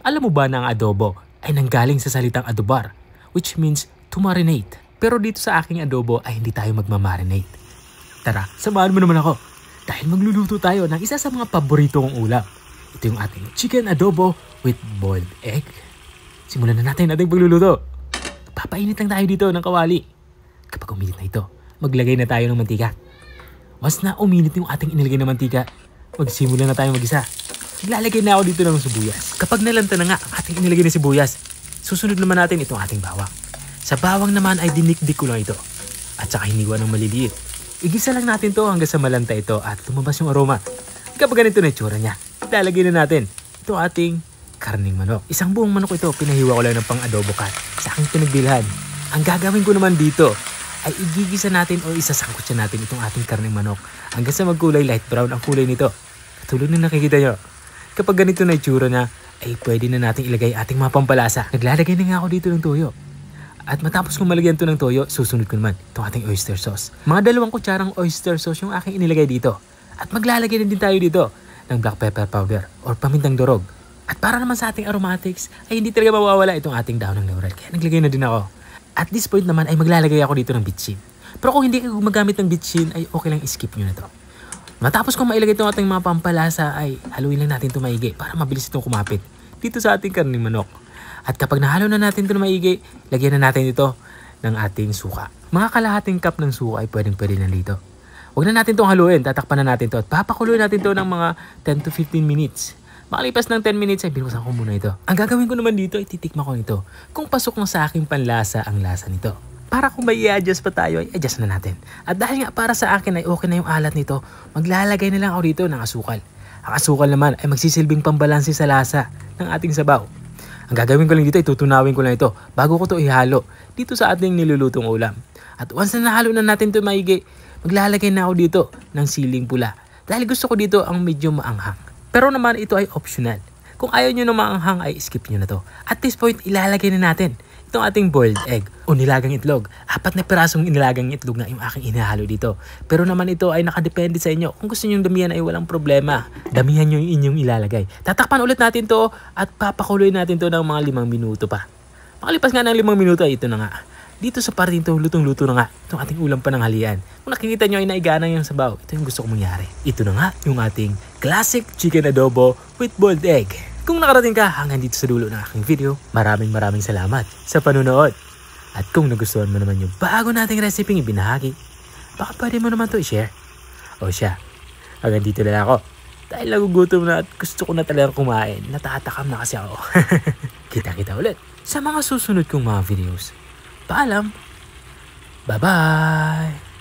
Alam mo ba na ang adobo ay nanggaling sa salitang adobar, which means to marinate. Pero dito sa aking adobo ay hindi tayo magmamarinate. Tara, samahan mo naman ako dahil magluluto tayo ng isa sa mga paborito kong ulam. Ito yung ating chicken adobo with boiled egg. Simulan na natin ating pagluluto. Papainit lang tayo dito ng kawali. Kapag uminit na ito, maglagay na tayo ng mantika. Once na uminit yung ating inilagay na mantika, magsimula na tayo mag-isa. Maglalagay na ako dito ng sibuyas. Kapag nalanta na nga ang ating inilagay na sibuyas, susunod naman natin itong ating bawang. Sa bawang naman ay dinikdik ko lang ito. At saka hiniwa ng maliliit. Igisa lang natin to hanggang sa malanta ito at lumabas yung aroma. Kapag ganito na itsura niya, ilalagay na natin itong ating karning manok. Isang buong manok ito, pinahiwa ko lang ng pang-adobo cut sa aking pinagbilhan. Ang gagawin ko naman dito ay igigisa natin o isasangkot siya natin itong ating karning manok hanggang sa magkulay light brown ang kulay nito. Katulad na nakikita nyo. Kapag ganito na itsura na, ay pwede na natin ilagay ating mga pampalasa. Naglalagay na nga ako dito ng toyo. At matapos kong malagyan ito ng toyo, susunod ko naman itong ating oyster sauce. Mga 2 kutsarang oyster sauce yung aking inilagay dito. At maglalagay na din tayo dito ng black pepper powder or pamintang durog. At para naman sa ating aromatics, ay hindi talaga mawawala itong ating dahon ng laurel. Kaya naglagay na din ako. At this point naman ay maglalagay ako dito ng bitchin. Pero kung hindi ka gumagamit ng bitchin, ay okay lang skip nyo na to. Matapos kung mailagay itong ating mga pampalasa ay haluin lang natin ito maigi para mabilis itong kumapit dito sa ating karning manok. At kapag nahalo na natin ito na maigi, lagyan na natin ito ng ating suka. Mga kalahating cup ng suka ay pwedeng-pwede na dito. Huwag na natin itong haluin, tatakpan na natin ito at papakuloy natin ito ng mga 10 to 15 minutes. Makalipas ng 10 minutes ay binukasan ko muna ito. Ang gagawin ko naman dito ay titikman ko nito kung pasok na sa aking panlasa ang lasa nito. Para kung may i-adjust pa tayo ay adjust na natin. At dahil nga para sa akin ay okay na yung alat nito, maglalagay na lang ako dito ng asukal. Ang asukal naman ay magsisilbing pambalanse sa lasa ng ating sabaw. Ang gagawin ko lang dito ay tutunawin ko lang ito bago ko ito ihalo dito sa ating nilulutong ulam. At once na nahalo na natin ito maigi, maglalagay na ako dito ng siling pula. Dahil gusto ko dito ang medyo maanghang. Pero naman ito ay optional. Kung ayaw nyo na maanghang ay skip nyo na to. At this point ilalagay na natin itong ating boiled egg o nilagang itlog. 4 na pirasong nilagang itlog na yung aking inahalo dito. Pero naman ito ay nakadepende sa inyo. Kung gusto nyo damihan ay walang problema. Damihan nyo yung inyong ilalagay. Tatakpan ulit natin to at papakuloy natin to ng mga 5 minuto pa. Makalipas nga ng 5 minuto ay ito na nga. Dito sa parte nito, lutong-luto na nga itong ating ulam pa ng halian. Kung nakikita nyo ay naiganang yung sabaw, ito yung gusto kong mangyari. Ito na nga yung ating classic chicken adobo with boiled egg. Kung nakarating ka hanggang dito sa dulo ng aking video, maraming salamat sa panunood. At kung nagustuhan mo naman yung bago nating recipe ibinahagi, baka pwede mo naman to i-share. O siya, hanggang dito na lang ako. Dahil nagugutom na at gusto ko na talaga kumain, natatakam na kasi ako. Kita-kita ulit sa mga susunod kong mga videos. Paalam! Bye-bye!